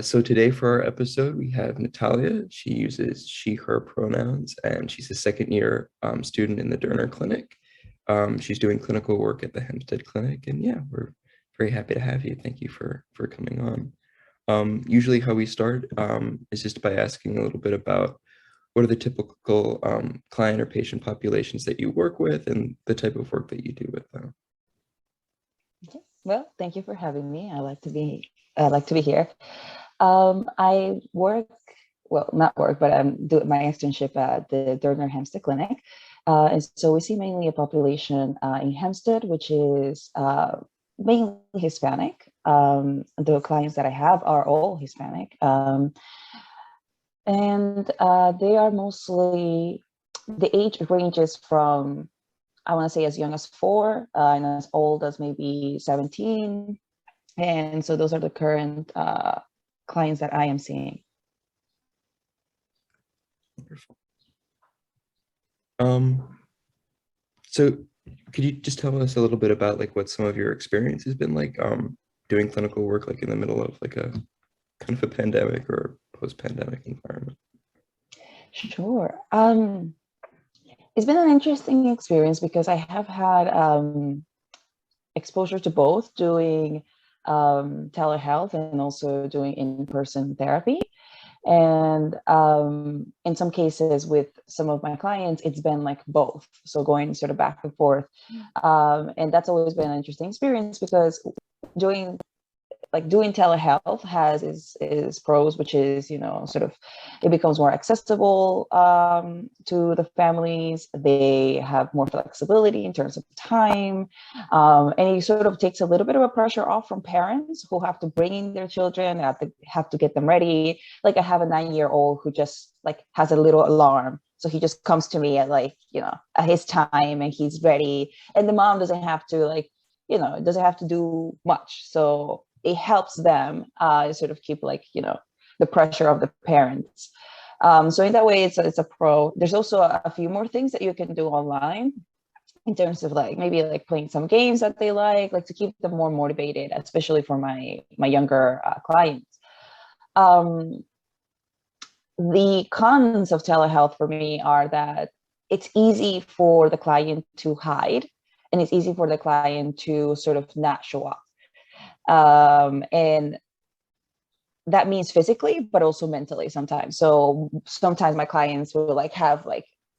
So today for our episode, we have Natalia. She uses she, her pronouns, and she's a second year student in the Derner Clinic. She's doing clinical work at the Hempstead Clinic, and yeah, we're very happy to have you. Thank you for coming on. Usually how we start is just by asking a little bit about what are the typical client or patient populations that you work with and the type of work that you do with them. Okay. Well, thank you for having me. I like to be here. I work, well, not work, but I'm doing my externship at the Derner Hempstead Clinic. And so we see mainly a population in Hempstead, which is mainly Hispanic. The clients that I have are all Hispanic. And they are mostly, the age ranges from, I want to say, as young as 4 and as old as maybe 17. And so those are the current clients that I am seeing. Wonderful. So could you just tell us a little bit about like what some of your experience has been like doing clinical work like in the middle of like a kind of a pandemic or post-pandemic environment? Sure. It's been an interesting experience because I have had exposure to both doing telehealth and also doing in-person therapy. And in some cases with some of my clients, it's been like both. So going sort of back and forth. And that's always been an interesting experience because doing telehealth has is pros, which is, sort of it becomes more accessible to the families. They have more flexibility in terms of time, and it sort of takes a little bit of a pressure off from parents who have to bring in their children, have to get them ready. Like I have a 9-year-old who just like has a little alarm, so he just comes to me at at his time and he's ready, and the mom doesn't have to doesn't have to do much. So it helps them sort of keep the pressure of the parents. So in that way, it's a pro. There's also a few more things that you can do online in terms of maybe playing some games that they like to keep them more motivated, especially for my younger clients. The cons of telehealth for me are that it's easy for the client to hide, and it's easy for the client to sort of not show up. And that means physically, but also mentally sometimes. So sometimes my clients will have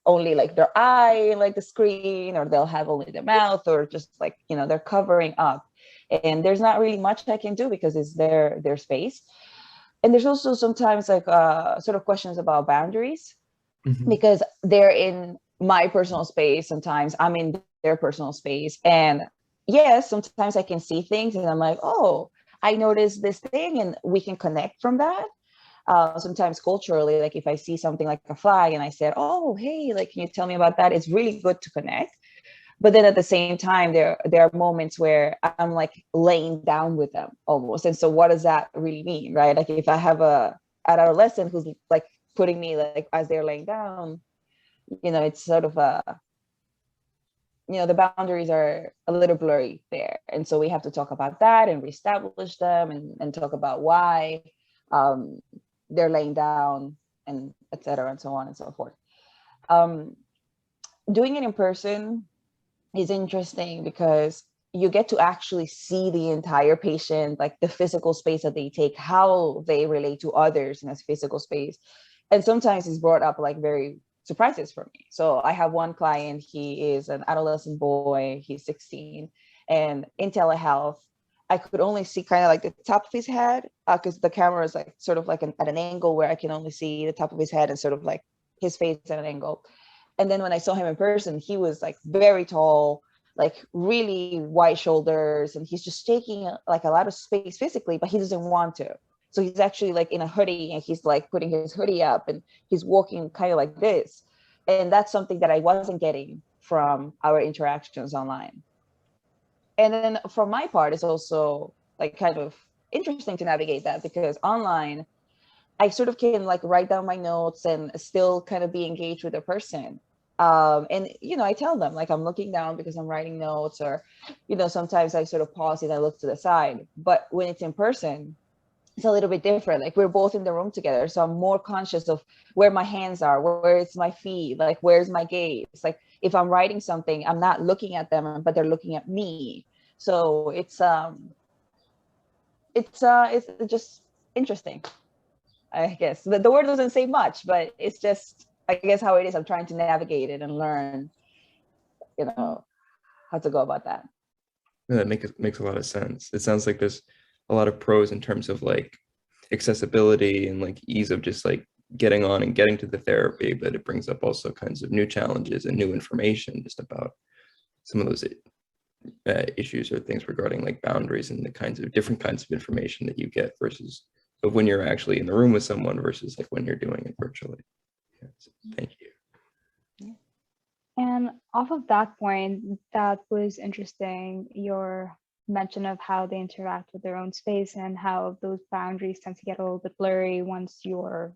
only their eye, the screen, or they'll have only their mouth, or just they're covering up. And there's not really much I can do because it's their space. And there's also sometimes sort of questions about boundaries, because they're in my personal space. Sometimes I'm in their personal space. And yes, sometimes I can see things and I'm like, oh, I noticed this thing, and we can connect from that. Sometimes culturally, if I see something like a flag and I said, oh, hey, can you tell me about that? It's really good to connect. But then at the same time, there are moments where I'm laying down with them almost. And so what does that really mean, right? If I have an adolescent who's putting me as they're laying down, it's sort of the boundaries are a little blurry there. And so we have to talk about that and reestablish them and talk about why they're laying down, and et cetera, and so on and so forth. Doing it in person is interesting because you get to actually see the entire patient, the physical space that they take, how they relate to others in this physical space. And sometimes it's brought up very surprises for me. So I have one client, he is an adolescent boy, he's 16, and in telehealth, I could only see kind of the top of his head because the camera is sort of at an angle where I can only see the top of his head and sort of his face at an angle. And then when I saw him in person, he was very tall, really wide shoulders, and he's just taking a lot of space physically, but he doesn't want to. So he's actually in a hoodie, and he's putting his hoodie up, and he's walking kind of like this. And that's something that I wasn't getting from our interactions online. And then from my part, it's also kind of interesting to navigate that, because online, I sort of can write down my notes and still kind of be engaged with a person. And, I tell them I'm looking down because I'm writing notes, or, sometimes I sort of pause and I look to the side. But when it's in person, it's a little bit different. Like we're both in the room together, so I'm more conscious of where my hands are, where's my feet, like where's my gaze. Like if I'm writing something, I'm not looking at them, but they're looking at me. So it's just interesting, I guess. The word doesn't say much, but it's just, I guess, how it is. I'm trying to navigate it and learn, how to go about that. Yeah, that makes a lot of sense. It sounds like there's a lot of pros in terms of like accessibility and like ease of just like getting on and getting to the therapy, but it brings up also kinds of new challenges and new information just about some of those issues or things regarding like boundaries and the different kinds of information that you get versus of when you're actually in the room with someone versus like when you're doing it virtually. Yeah, so thank you. And off of that point, that was interesting, your mention of how they interact with their own space and how those boundaries tend to get a little bit blurry once you're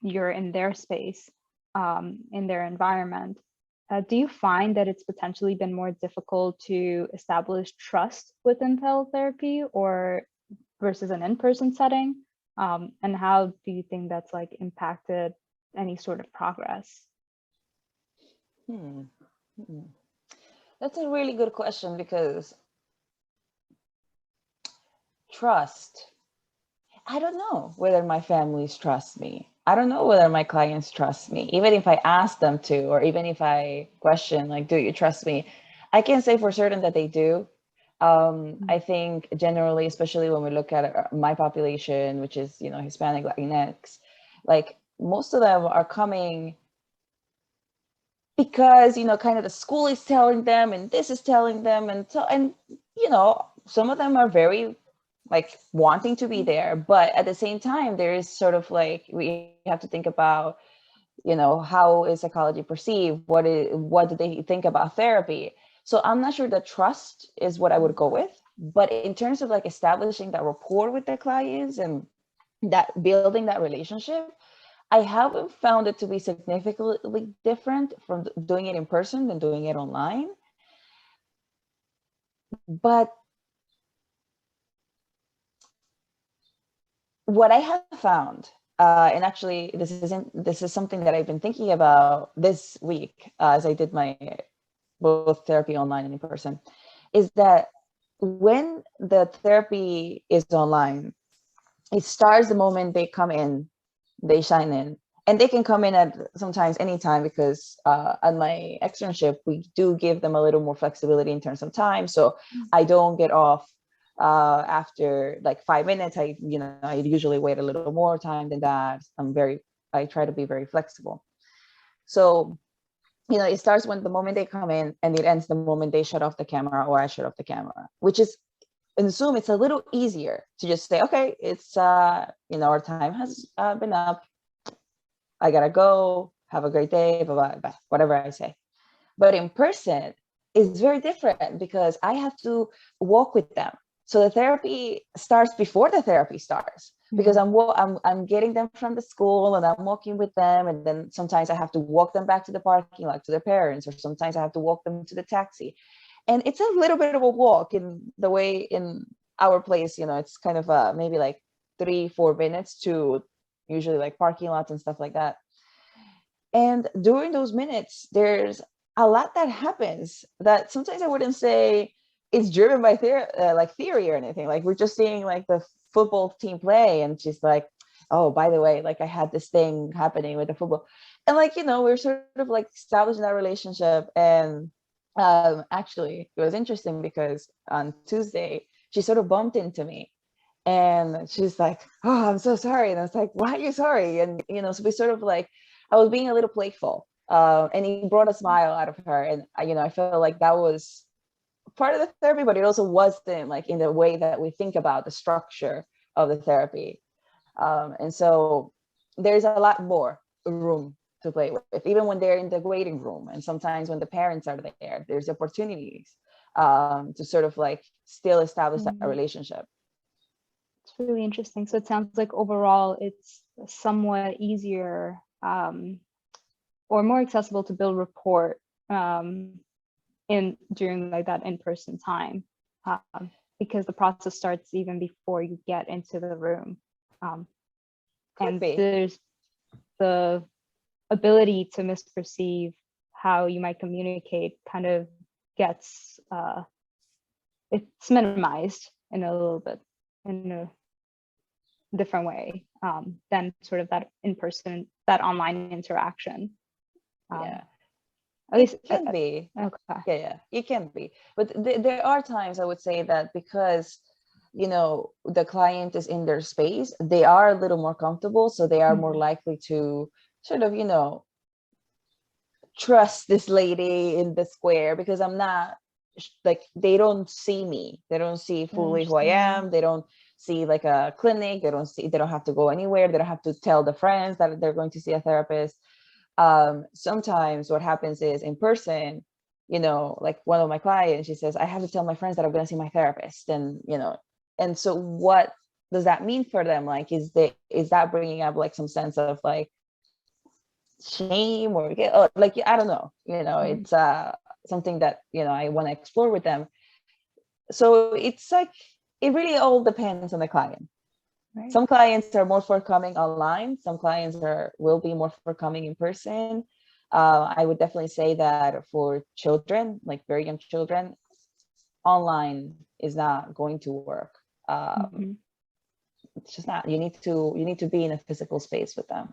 in their space, in their environment. Do you find that it's potentially been more difficult to establish trust within teletherapy or versus an in-person setting? And how do you think that's like impacted any sort of progress? That's a really good question, because trust, I don't know whether my families trust me. I don't know whether my clients trust me. Even if I ask them to, or even if I question, like, do you trust me? I can say for certain that they do. I think generally, especially when we look at my population, which is, Hispanic, Latinx, like most of them are coming because, kind of the school is telling them, and this is telling them. And so, and, some of them are very like wanting to be there, but at the same time, there is sort of like, we have to think about, how is psychology perceived? What do they think about therapy? So I'm not sure that trust is what I would go with, but in terms of like establishing that rapport with the clients and that building that relationship, I haven't found it to be significantly different from doing it in person than doing it online. But what I have found, and actually this is something that I've been thinking about this week, as I did my both therapy online and in person, is that when the therapy is online, it starts the moment they come in, they shine in, and they can come in at sometimes anytime, because at my externship, we do give them a little more flexibility in terms of time. So I don't get off after like 5 minutes. I usually wait a little more time than that. I try to be very flexible. So, it starts when the moment they come in, and it ends the moment they shut off the camera or I shut off the camera, which is, in Zoom, it's a little easier to just say, okay, it's, our time has been up. I gotta go. Have a great day. Bye bye. Whatever I say. But in person, it's very different, because I have to walk with them. So the therapy starts before the therapy starts, because I'm getting them from the school and I'm walking with them, and then sometimes I have to walk them back to the parking lot to their parents, or sometimes I have to walk them to the taxi. And it's a little bit of a walk in the way in our place, it's kind of maybe like 3-4 minutes to usually like parking lots and stuff like that. And during those minutes, there's a lot that happens that sometimes I wouldn't say it's driven by theory or anything. Like we're just seeing like the football team play, and she's like, oh, by the way, like I had this thing happening with the football. And like, we're sort of like establishing that relationship. And actually, it was interesting because on Tuesday, she sort of bumped into me. And she's like, oh, I'm so sorry. And I was like, why are you sorry? And, so we sort of like, I was being a little playful. And he brought a smile out of her. And, I felt like that was part of the therapy, but it also wasn't like in the way that we think about the structure of the therapy. And so there's a lot more room to play with, even when they're in the waiting room. And sometimes when the parents are there, there's opportunities to sort of like still establish that relationship. It's really interesting. So it sounds like overall it's somewhat easier or more accessible to build rapport during like that in-person time. because the process starts even before you get into the room. And be. there's the ability to misperceive how you might communicate kind of gets, it's minimized in a little bit, in a different way than sort of that in-person, that online interaction. Yeah. At least It can be. Okay. Yeah, it can be. But there are times I would say that because, you know, the client is in their space, they are a little more comfortable. So they are more likely to sort of, you know, trust this lady in the square, because I'm not like, they don't see me. They don't see fully who I am. They don't see like a clinic. They don't have to go anywhere. They don't have to tell the friends that they're going to see a therapist. Sometimes what happens is in person, you know, like one of my clients, she says, I have to tell my friends that I'm going to see my therapist. And, you know, and so what does that mean for them? Like, is that bringing up like some sense of like shame or like, I don't know, you know, it's something that, you know, I want to explore with them. So it's like, it really all depends on the client. Right. Some clients are more forthcoming online. Some clients will be more forthcoming in person. I would definitely say that for children, like very young children, online is not going to work. It's just not. You need to be in a physical space with them,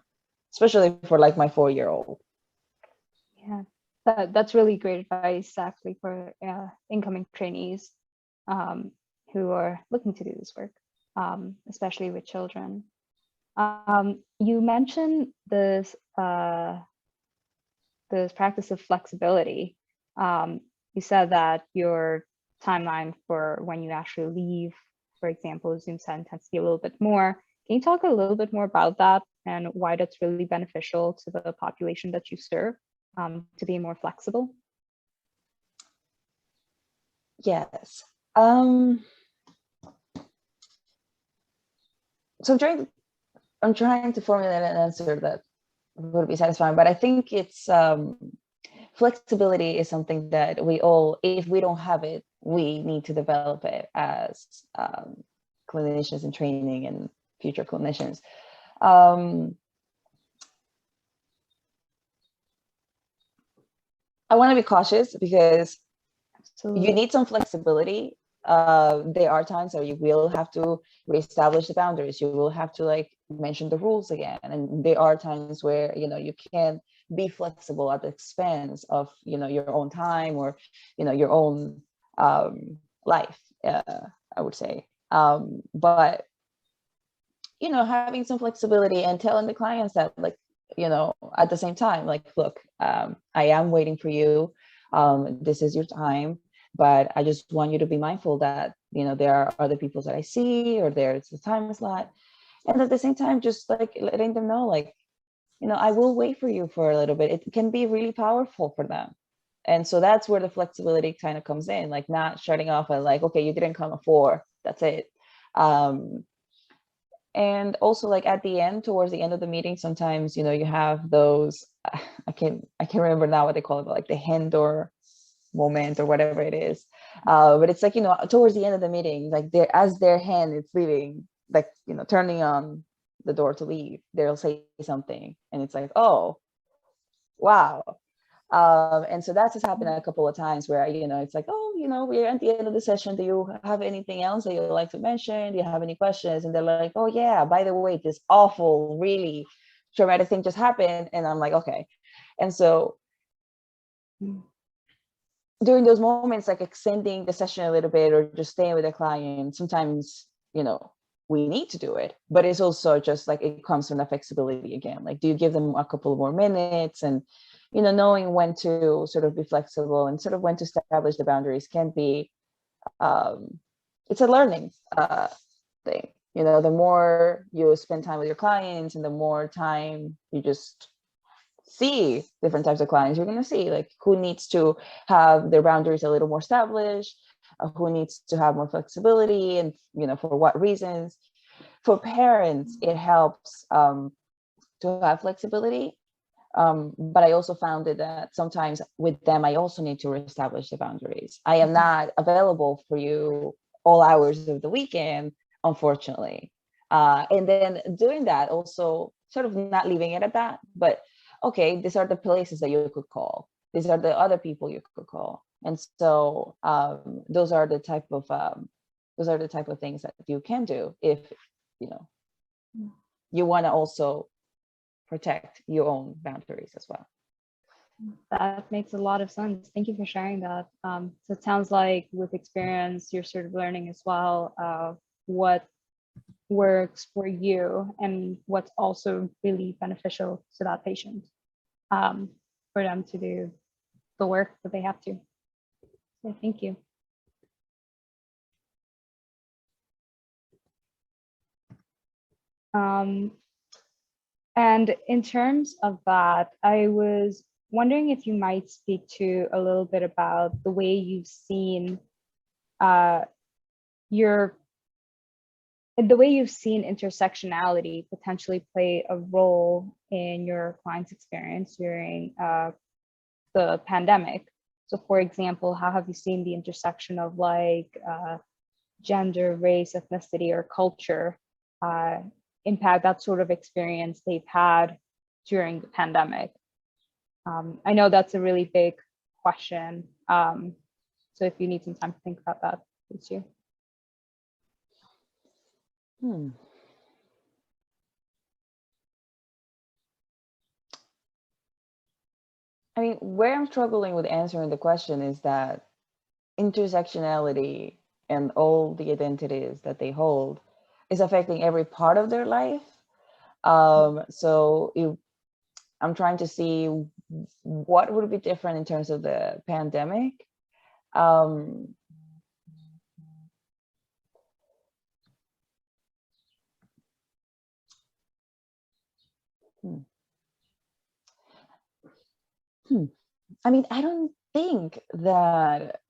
especially for like my 4-year-old. Yeah, that's really great advice, actually, for incoming trainees who are looking to do this work. Especially with children. You mentioned this practice of flexibility. You said that your timeline for when you actually leave, for example, Zoom set tends to be a little bit more. Can you talk a little bit more about that and why that's really beneficial to the population that you serve, to be more flexible? Yes. So I'm trying to formulate an answer that would be satisfying, but I think it's flexibility is something that we all, if we don't have it, we need to develop it as clinicians in training and future clinicians. I want to be cautious because you need some flexibility. There are times where you will have to reestablish the boundaries. You will have to like mention the rules again. And there are times where, you know, you can be flexible at the expense of, you know, your own time or, you know, your own life, I would say. But, you know, having some flexibility and telling the clients that, like, you know, at the same time, like, look, I am waiting for you. This is your time. But I just want you to be mindful that, you know, there are other people that I see, or there's a time slot. And at the same time, just like letting them know, like, you know, I will wait for you for a little bit. It can be really powerful for them. And so that's where the flexibility kind of comes in, like not shutting off at like, okay, you didn't come at 4, that's it. And also like at the end, towards the end of the meeting, sometimes, you know, you have those, I can't remember now what they call it, but like the hand door moment or whatever it is. But it's like, you know, towards the end of the meeting, like as their hand is leaving, like, you know, turning on the door to leave, they'll say something. And it's like, oh, wow. And so that's just happened a couple of times where, you know, it's like, oh, you know, we're at the end of the session. Do you have anything else that you'd like to mention? Do you have any questions? And they're like, oh yeah, by the way, this awful, really traumatic thing just happened. And I'm like, okay. And so during those moments, like extending the session a little bit or just staying with the client, sometimes, you know, we need to do it, but it's also just like, it comes from the flexibility again. Like, do you give them a couple more minutes? And, you know, knowing when to sort of be flexible and sort of when to establish the boundaries can be, it's a learning thing. You know, the more you spend time with your clients and the more time you just see different types of clients, you're going to see like who needs to have their boundaries a little more established, who needs to have more flexibility, and, you know, for what reasons. For parents, it helps to have flexibility. But I also found that sometimes with them, I also need to reestablish the boundaries. I am not available for you all hours of the weekend, unfortunately. And then doing that, also sort of not leaving it at that, but okay, these are the places that you could call. These are the other people you could call. And so those are the type of things that you can do if you know you want to also protect your own boundaries as well. That makes a lot of sense. Thank you for sharing that. So it sounds like with experience, you're sort of learning as well what works for you and what's also really beneficial to that patient for them to do the work that they have to. So thank you. And in terms of that, I was wondering if you might speak to a little bit about the way you've seen the way you've seen intersectionality potentially play a role in your client's experience during the pandemic. So for example, how have you seen the intersection of like gender, race, ethnicity, or culture impact that sort of experience they've had during the pandemic? I know that's a really big question. So if you need some time to think about that, please do. I mean, where I'm struggling with answering the question is that intersectionality and all the identities that they hold is affecting every part of their life. So I'm trying to see what would be different in terms of the pandemic. I mean, I don't think that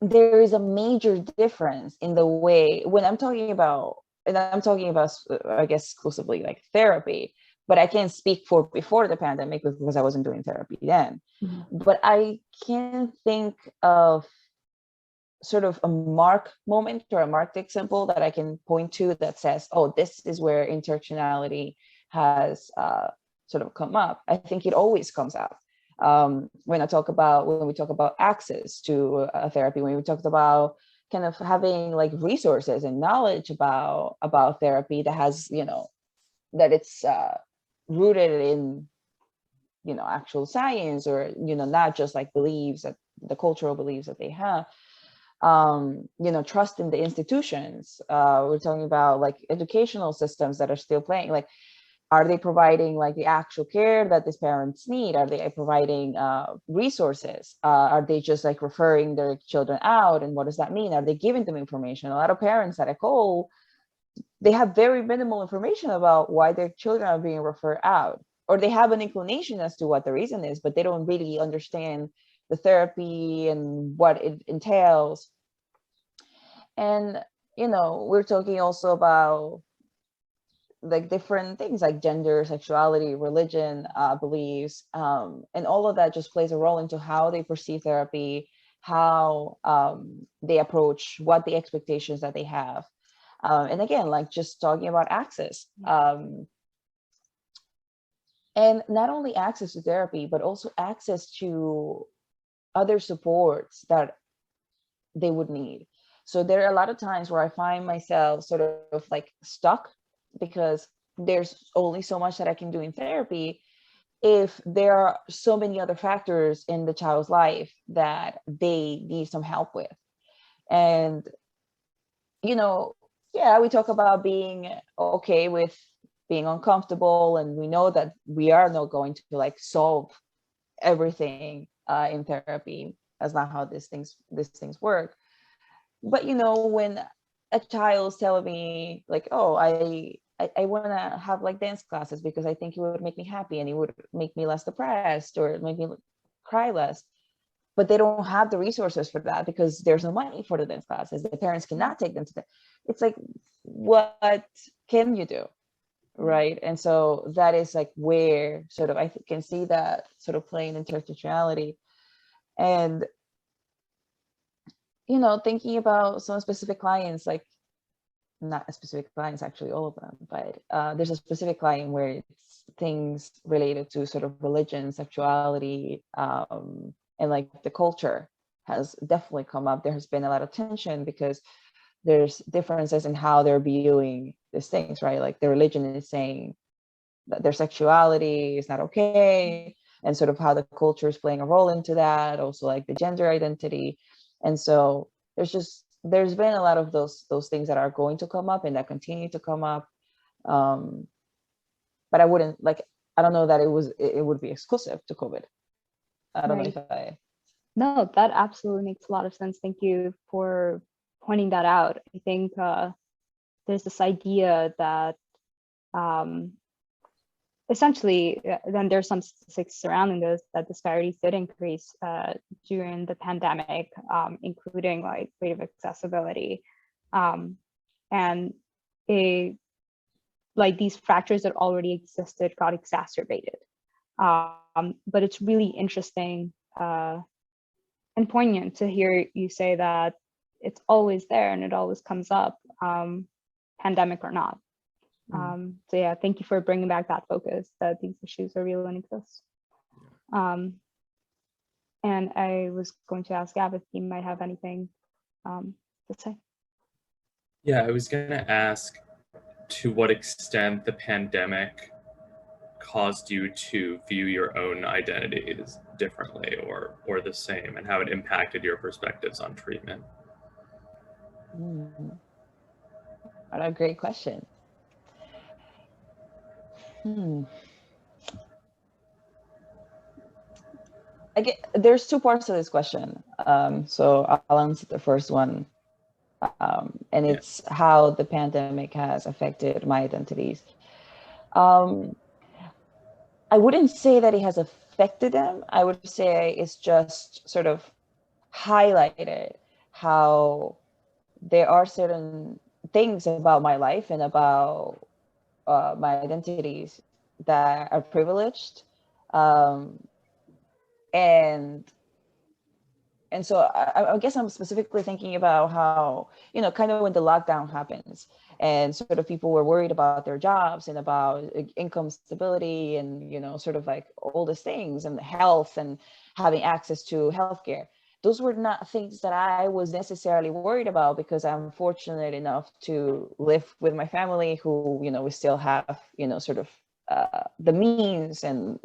there is a major difference in the way, when I'm talking about, and I'm talking about, I guess, exclusively like therapy, but I can't speak for before the pandemic because I wasn't doing therapy then. But I can think of sort of a mark moment or a marked example that I can point to that says, oh, this is where intersectionality has sort of come up. I think it always comes up. When we talk about access to therapy, when we talked about kind of having like resources and knowledge about therapy that has, that it's rooted in, actual science, or, not just like beliefs, that the cultural beliefs that they have. Trust in the institutions. We're talking about like educational systems that are still playing, like, are they providing like the actual care that these parents need? Are they providing resources? Are they just like referring their children out? And what does that mean? Are they giving them information? A lot of parents that I call, they have very minimal information about why their children are being referred out, or they have an inclination as to what the reason is, but they don't really understand the therapy and what it entails. And, we're talking also about like different things like gender, sexuality, religion, beliefs, and all of that just plays a role into how they perceive therapy, how they approach, what the expectations that they have. And again, like just talking about access. And not only access to therapy, but also access to other supports that they would need. So there are a lot of times where I find myself sort of like stuck because there's only so much that I can do in therapy if there are so many other factors in the child's life that they need some help with. And, yeah, we talk about being okay with being uncomfortable, and we know that we are not going to like solve everything in therapy. That's not how these things work. But when a child's telling me like, oh, I want to have like dance classes because I think it would make me happy and it would make me less depressed or make me cry less, but they don't have the resources for that because there's no money for the dance classes. The parents cannot take them to it's like, what can you do? Right. And so that is like where sort of I can see that sort of playing intersectionality. And thinking about some specific clients, like not specific clients, actually all of them, but there's a specific client where it's things related to sort of religion, sexuality, and like the culture has definitely come up. There has been a lot of tension because there's differences in how they're viewing these things, right? Like the religion is saying that their sexuality is not okay, and sort of how the culture is playing a role into that, also like the gender identity. And so there's been a lot of those things that are going to come up and that continue to come up. But I don't know that it would be exclusive to COVID. I don't know if I No, that absolutely makes a lot of sense. Thank you for pointing that out. I think there's this idea that essentially, then there's some statistics surrounding this, that disparities did increase during the pandemic, including like rate of accessibility, and like these fractures that already existed got exacerbated. But it's really interesting and poignant to hear you say that it's always there and it always comes up, pandemic or not. So yeah, thank you for bringing back that focus that these issues are real and exist. And I was going to ask Gab if he might have anything to say. Yeah, I was going to ask to what extent the pandemic caused you to view your own identities differently or the same, and how it impacted your perspectives on treatment. What a great question. There's two parts to this question. So I'll answer the first one. And it's how the pandemic has affected my identities. I wouldn't say that it has affected them. I would say it's just sort of highlighted how there are certain things about my life and about my identities that are privileged. And so I guess I'm specifically thinking about how, kind of when the lockdown happens and sort of people were worried about their jobs and about income stability and, sort of like all these things and health and having access to healthcare. Those were not things that I was necessarily worried about because I'm fortunate enough to live with my family who, we still have, sort of the means and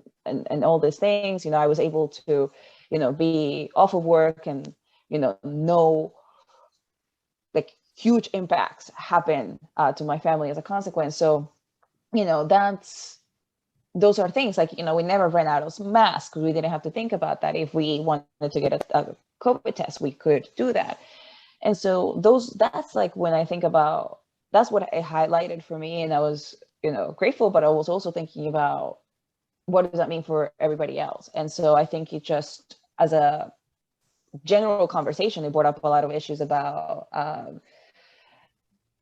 all these things. I was able to, be off of work and, no like huge impacts happen to my family as a consequence. So, those are things like, we never ran out of masks. We didn't have to think about that. If we wanted to get a COVID test, we could do that. And so that's like when I think about, that's what it highlighted for me. And I was, grateful, but I was also thinking about what does that mean for everybody else? And so I think it just, as a general conversation, it brought up a lot of issues about,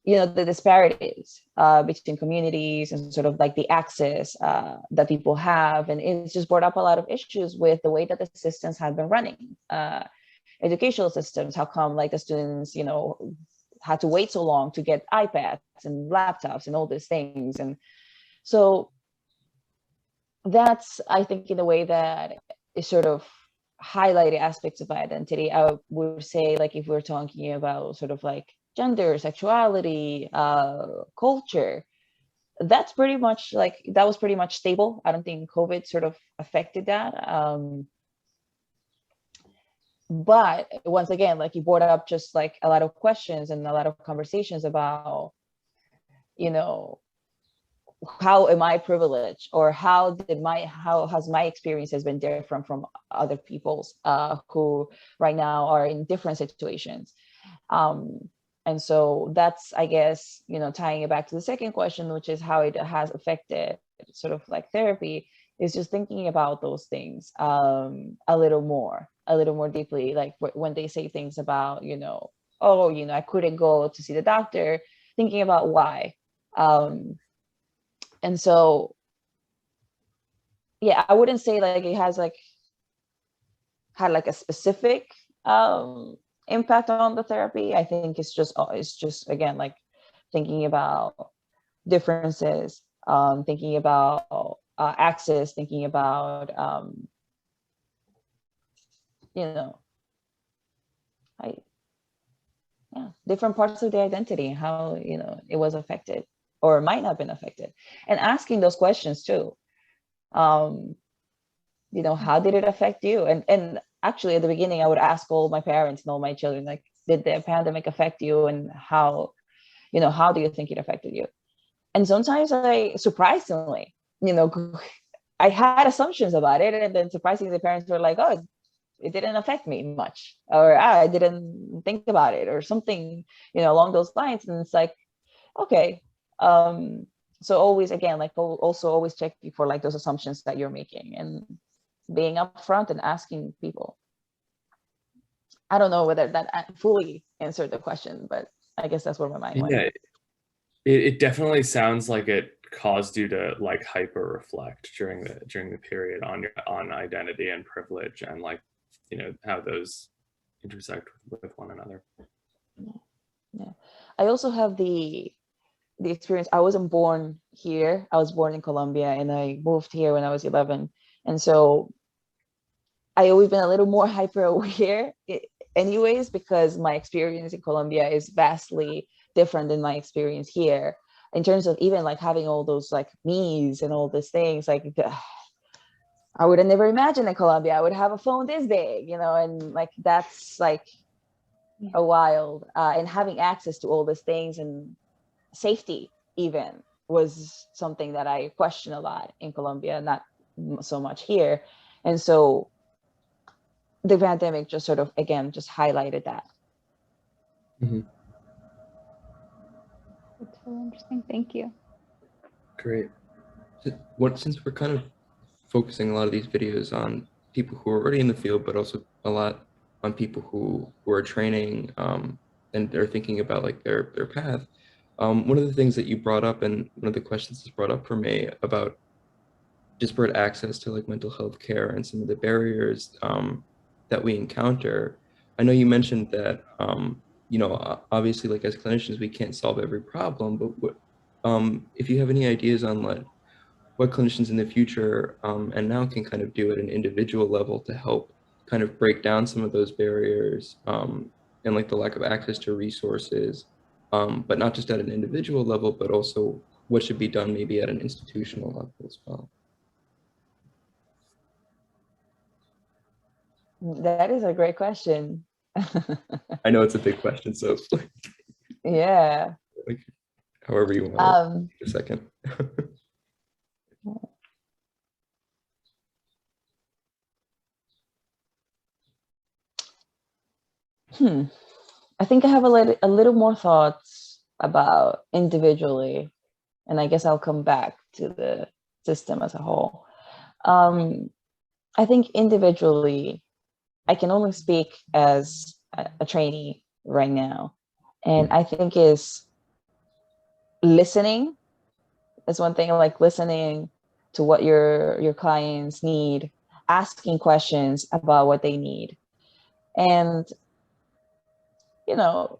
the disparities between communities and sort of like the access that people have. And it's just brought up a lot of issues with the way that the systems have been running. Educational systems, how come like the students, had to wait so long to get iPads and laptops and all these things. And so that's, I think, in a way that is sort of highlighted aspects of my identity. I would say, like, if we're talking about sort of like gender, sexuality, culture, that's pretty much like, that was pretty much stable. I don't think COVID sort of affected that. But once again, like, you brought up just like a lot of questions and a lot of conversations about, how am I privileged, or how has my experiences been different from other people's who right now are in different situations. And so that's, I guess, tying it back to the second question, which is how it has affected sort of like therapy, is just thinking about those things a little more deeply. Like when they say things about, I couldn't go to see the doctor, thinking about why. And so, yeah, I wouldn't say like it has like had like a specific impact on the therapy. I think it's just again, like thinking about differences, thinking about access, thinking about you know, different parts of the identity, how, you know, it was affected or might not have been affected, and asking those questions too. You know, how did it affect you? And actually at the beginning, I would ask all my parents and all my children, like, did the pandemic affect you, and how, you know, how do you think it affected you? And sometimes surprisingly, you know, I had assumptions about it, and then surprisingly the parents were like, oh, it didn't affect me much, or I didn't think about it, or something, you know, along those lines. And it's like, okay. So always, again, like also always checking for like those assumptions that you're making, and being upfront and asking people. I don't know whether that fully answered the question, but I guess that's where my mind went. Yeah, it definitely sounds like it caused you to like hyper reflect during the period on identity and privilege, and like, you know, how those intersect with one another. Yeah, I also have the experience. I wasn't born here. I was born in Colombia, and I moved here when I was 11, and so I always been a little more hyper aware anyways, because my experience in Colombia is vastly different than my experience here, in terms of even like having all those like me's and all these things. Like, I would have never imagined in Colombia I would have a phone this big, you know, and like that's like a wild, and having access to all these things, and safety even was something that I question a lot in Colombia, not so much here. And so the pandemic just sort of, again, just highlighted that. Mm-hmm. That's really interesting. Thank you. Great. Since we're kind of focusing a lot of these videos on people who are already in the field, but also a lot on people who are training, and they're thinking about like their path. One of the things that you brought up, and one of the questions that's brought up for me about disparate access to like mental health care and some of the barriers that we encounter. I know you mentioned that, you know, obviously, like as clinicians, we can't solve every problem, but if you have any ideas on what clinicians in the future and now can kind of do at an individual level to help kind of break down some of those barriers, and like the lack of access to resources, but not just at an individual level, but also what should be done maybe at an institutional level as well. That is a great question. I know it's a big question, so Yeah. like, however you want to take a second. I think I have a little more thoughts about individually, and I guess I'll come back to the system as a whole. I think individually, I can only speak as a trainee right now, and I think is listening is one thing. Like listening to what your clients need, asking questions about what they need, and, you know,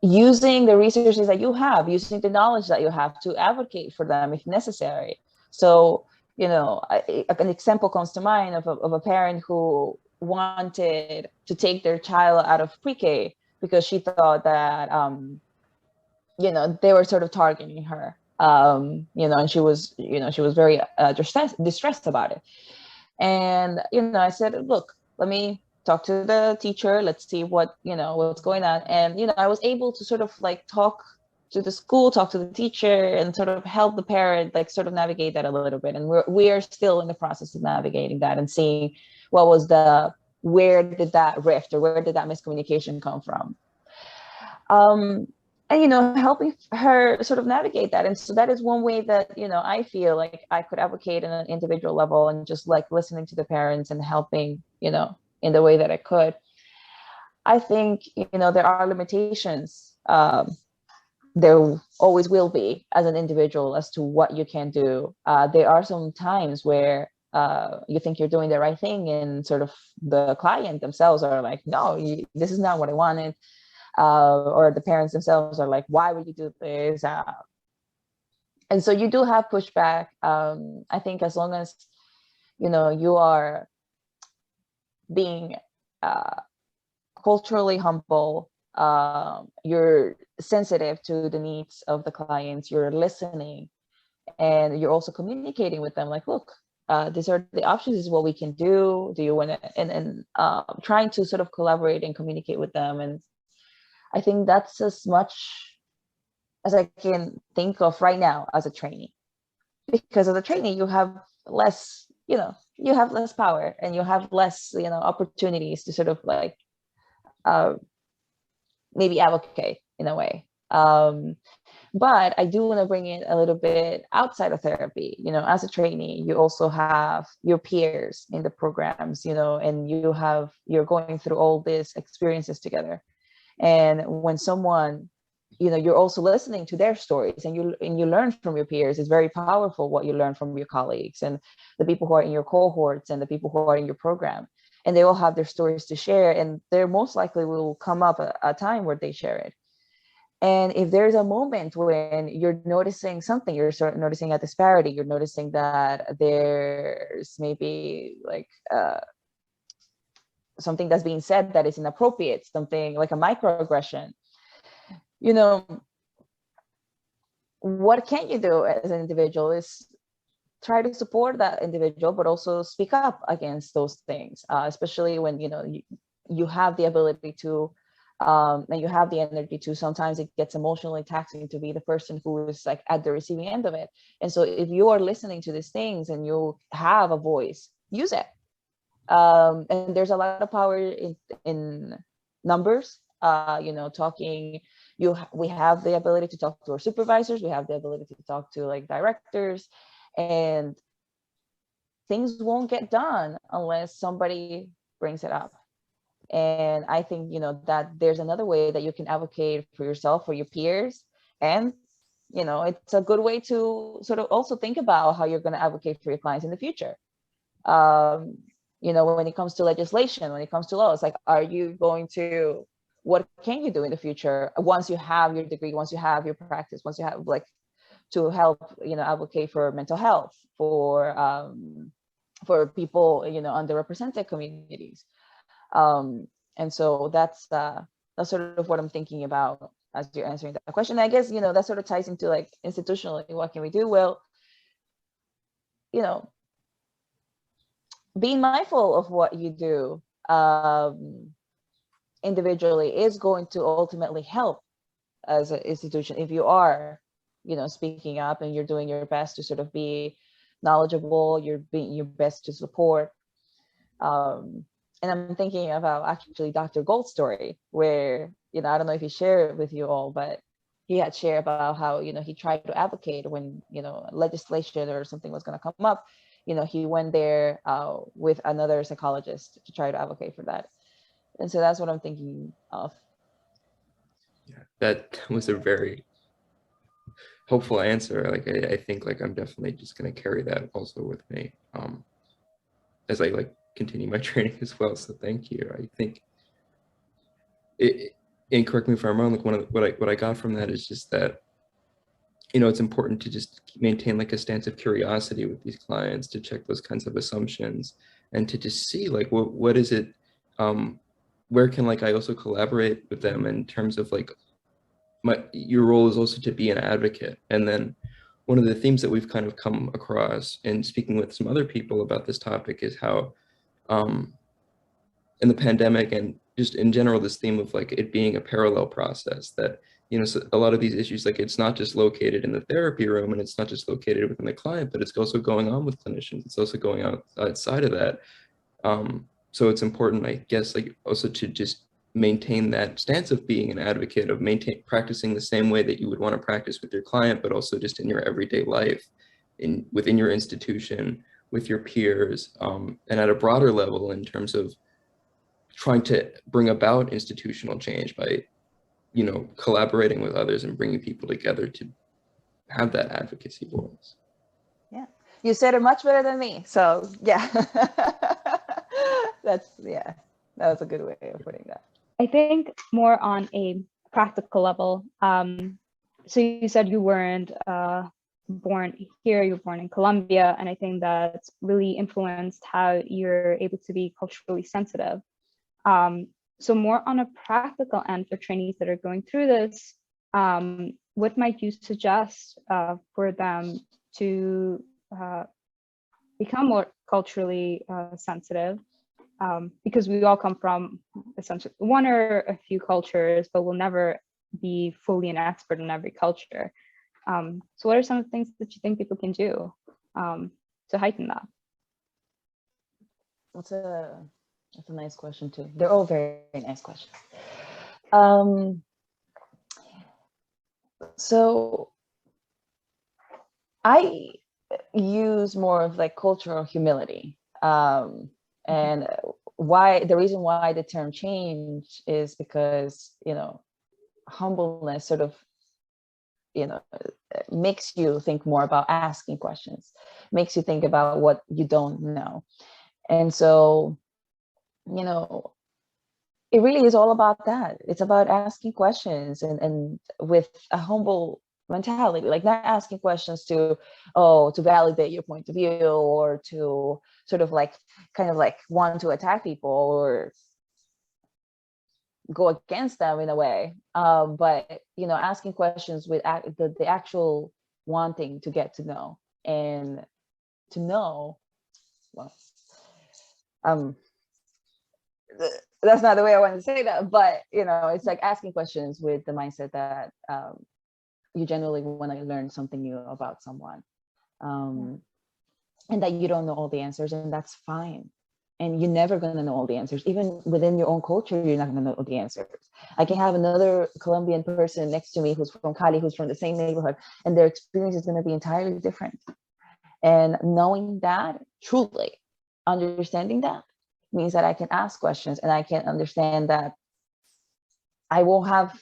using the resources that you have, using the knowledge that you have to advocate for them if necessary. So, you know, an example comes to mind of a parent who wanted to take their child out of pre-K because she thought that, you know, they were sort of targeting her, you know, and she was very distressed about it. And, you know, I said, look, let me talk to the teacher. Let's see what's going on. And, you know, I was able to sort of like talk to the school, talk to the teacher, and sort of help the parent, like sort of navigate that a little bit. And we are still in the process of navigating that and seeing where did that rift or where did that miscommunication come from? And, you know, helping her sort of navigate that. And so that is one way that, you know, I feel like I could advocate on an individual level, and just like listening to the parents and helping, you know, in the way that I could. I think, you know, there are limitations. There always will be as an individual as to what you can do. There are some times where you think you're doing the right thing, and sort of the client themselves are like, no, this is not what I wanted. Or the parents themselves are like, why would you do this? And so you do have pushback. I think as long as, you are being culturally humble, you're sensitive to the needs of the clients, you're listening, and you're also communicating with them like, look, these are the options, this is what we can do. Do you want to, and trying to sort of collaborate and communicate with them. And I think that's as much as I can think of right now as a trainee. Because as a trainee, you have less, you have less power, and you have less, opportunities to sort of like maybe advocate in a way. But I do want to bring it a little bit outside of therapy. As a trainee, you also have your peers in the programs, and you're going through all these experiences together. And when someone, you're also listening to their stories, and you learn from your peers. It's very powerful what you learn from your colleagues and the people who are in your cohorts and the people who are in your program. And they all have their stories to share, and there most likely will come up a time where they share it. And if there's a moment when you're noticing something, you're sort of noticing a disparity, you're noticing that there's maybe like something that's being said that is inappropriate, something like a microaggression, what can you do as an individual is try to support that individual, but also speak up against those things, especially when, you have the ability to, and you have the energy to. Sometimes it gets emotionally taxing to be the person who is like at the receiving end of it. And so if you are listening to these things and you have a voice, use it. And there's a lot of power in numbers, talking. We have the ability to talk to our supervisors, we have the ability to talk to like directors, and things won't get done unless somebody brings it up. And I think, that there's another way that you can advocate for yourself, for your peers. And, it's a good way to sort of also think about how you're going to advocate for your clients in the future. When it comes to legislation, when it comes to laws, like, what can you do in the future once you have your degree, once you have your practice, once you have like to help, advocate for mental health, for people, underrepresented communities. And so that's sort of what I'm thinking about as you're answering that question. I guess, that sort of ties into like institutionally, what can we do? Well, being mindful of what you do individually is going to ultimately help as an institution if you are, speaking up and you're doing your best to sort of be knowledgeable, you're being your best to support. And I'm thinking about actually Dr. Gold's story, where, I don't know if he shared it with you all, but he had shared about how, he tried to advocate when, legislation or something was going to come up. He went there with another psychologist to try to advocate for that. And so that's what I'm thinking of. Yeah, that was a very hopeful answer. Like, I think like I'm definitely just going to carry that also with me as I like continue my training as well. So thank you. I think and correct me if I'm wrong, like what I got from that is just that, it's important to just maintain like a stance of curiosity with these clients, to check those kinds of assumptions, and to just see like what is it, where can like I also collaborate with them in terms of like your role is also to be an advocate. And then one of the themes that we've kind of come across in speaking with some other people about this topic is how in the pandemic and just in general, this theme of like it being a parallel process, that, so a lot of these issues, like it's not just located in the therapy room and it's not just located within the client, but it's also going on with clinicians. It's also going on outside of that. So it's important, I guess, like also to just maintain that stance of being an advocate, of practicing the same way that you would want to practice with your client, but also just in your everyday life, within your institution, with your peers, and at a broader level in terms of trying to bring about institutional change by, collaborating with others and bringing people together to have that advocacy voice. Yeah. You said it much better than me. So yeah, that was a good way of putting that. I think more on a practical level. So you said you weren't born here, you were born in Colombia, and I think that's really influenced how you're able to be culturally sensitive. So more on a practical end for trainees that are going through this, what might you suggest for them to become more culturally sensitive? Because we all come from essentially one or a few cultures, but we'll never be fully an expert in every culture. So what are some of the things that you think people can do to heighten that? That's a nice question too. They're all very, very nice questions. So I use more of like cultural humility. And the reason why the term change is because, humbleness sort of, makes you think more about asking questions, makes you think about what you don't know. And so, it really is all about that. It's about asking questions and with a humble mentality, like not asking questions to validate your point of view or to sort of like kind of like want to attack people or go against them in a way, but asking questions with the actual wanting to get to know and to know. Well, that's not the way I wanted to say that, but it's like asking questions with the mindset that you generally want to learn something new about someone, and that you don't know all the answers, and that's fine. And you're never going to know all the answers. Even within your own culture, you're not going to know all the answers. I can have another Colombian person next to me who's from Cali, who's from the same neighborhood, and their experience is going to be entirely different. And knowing that, truly understanding that, means that I can ask questions and I can understand that I won't have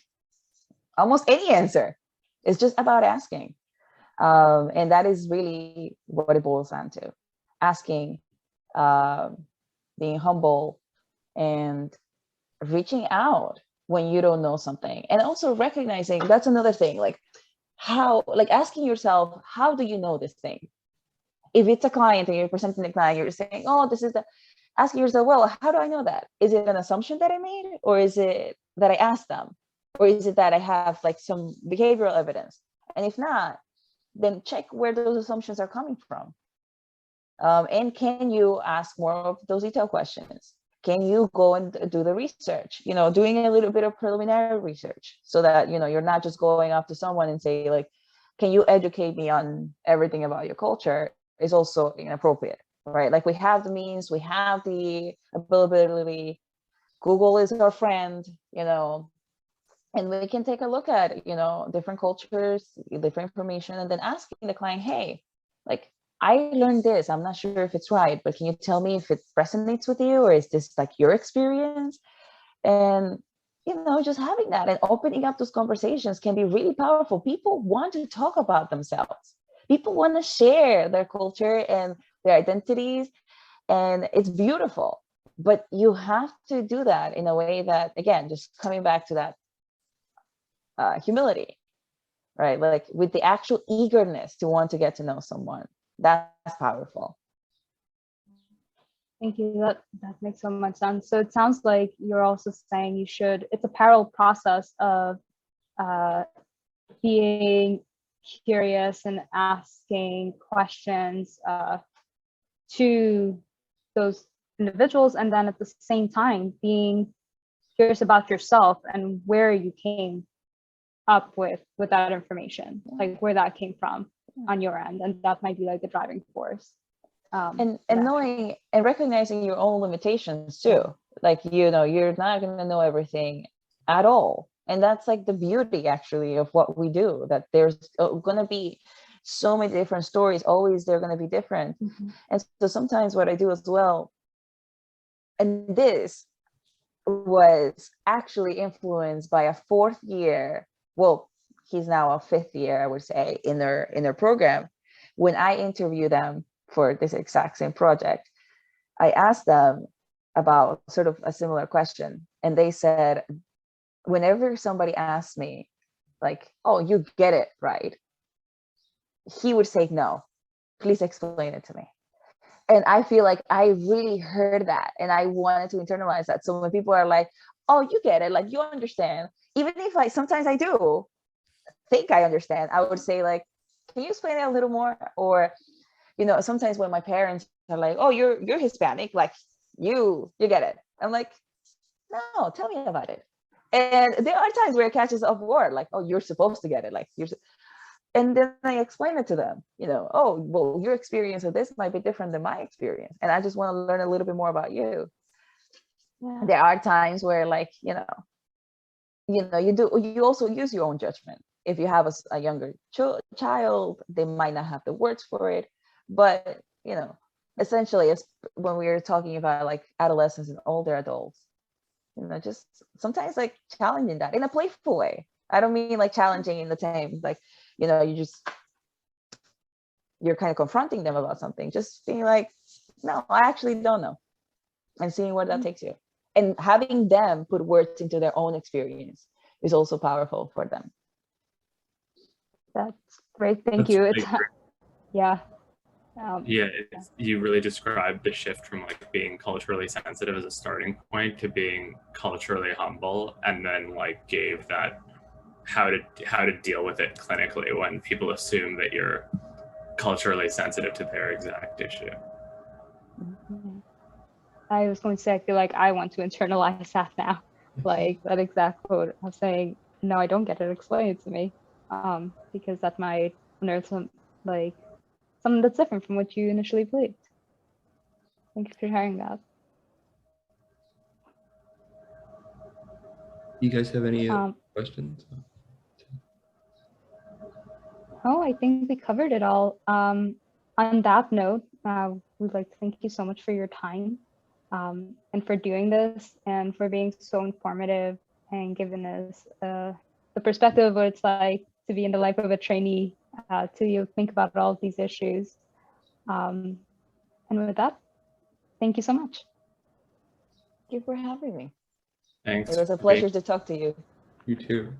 almost any answer. It's just about asking. And that is really what it boils down to. Asking, being humble, and reaching out when you don't know something. And also recognizing, that's another thing, like asking yourself, how do you know this thing? If it's a client and you're presenting the client, you're saying, asking yourself, well, how do I know that? Is it an assumption that I made? Or is it that I asked them? Or is it that I have like some behavioral evidence? And if not, then check where those assumptions are coming from. And can you ask more of those detailed questions? Can you go and do the research? Doing a little bit of preliminary research so that, you're not just going up to someone and say like, can you educate me on everything about your culture, is also inappropriate, right? Like we have the means, we have the availability. Google is our friend, and we can take a look at, different cultures, different information, and then asking the client, hey, like, I learned this. I'm not sure if it's right, but can you tell me if it resonates with you, or is this like your experience? And, just having that and opening up those conversations can be really powerful. People want to talk about themselves. People want to share their culture and their identities, and it's beautiful. But you have to do that in a way that, again, just coming back to that humility, right? Like with the actual eagerness to want to get to know someone. That's powerful. Thank you. That makes so much sense. So it sounds like you're also saying it's a parallel process of being curious and asking questions to those individuals, and then at the same time being curious about yourself and where you came up with that information, like where that came from on your end, and that might be like the driving force. And knowing and recognizing your own limitations too. Like, you're not going to know everything at all. And that's like the beauty actually of what we do, that there's going to be so many different stories. Always they're going to be different. Mm-hmm. And so sometimes what I do as well, and this was actually influenced by a fourth year, well, he's now a fifth year, I would say, in their program. When I interview them, for this exact same project, I asked them about sort of a similar question. And they said, whenever somebody asked me, like, oh, you get it, right? He would say, no, please explain it to me. And I feel like I really heard that and I wanted to internalize that. So when people are like, oh, you get it, like you understand, even if sometimes I do think I understand, I would say like, can you explain it a little more? Or, sometimes when my parents are like, oh, you're Hispanic, like you get it. I'm like, no, tell me about it. And there are times where it catches off guard, like, oh, you're supposed to get it, like and then I explain it to them, oh, well, your experience of this might be different than my experience. And I just want to learn a little bit more about you. Yeah. There are times where like, you also use your own judgment. If you have a younger child, they might not have the words for it. But, essentially, it's when we're talking about like adolescents and older adults, just sometimes like challenging that in a playful way. I don't mean like challenging in the same, like, you're kind of confronting them about something, just being like, no, I actually don't know, and seeing where that takes you. And having them put words into their own experience is also powerful for them. That's great. Thank you. It's yeah. You really described the shift from like being culturally sensitive as a starting point to being culturally humble, and then like gave that how to deal with it clinically when people assume that you're culturally sensitive to their exact issue. I was going to say, I feel like I want to internalize that now, like that exact quote of saying, no, I don't get it, explain it to me, because that might unearth something that's different from what you initially believed. Thank you for sharing that. You guys have any questions? Oh, I think we covered it all. On that note, we'd like to thank you so much for your time and for doing this and for being so informative and giving us the perspective of what it's like to be in the life of a trainee, to think about all of these issues. And with that, thank you so much. Thank you for having me. Thanks. It was a pleasure to talk to you. You too.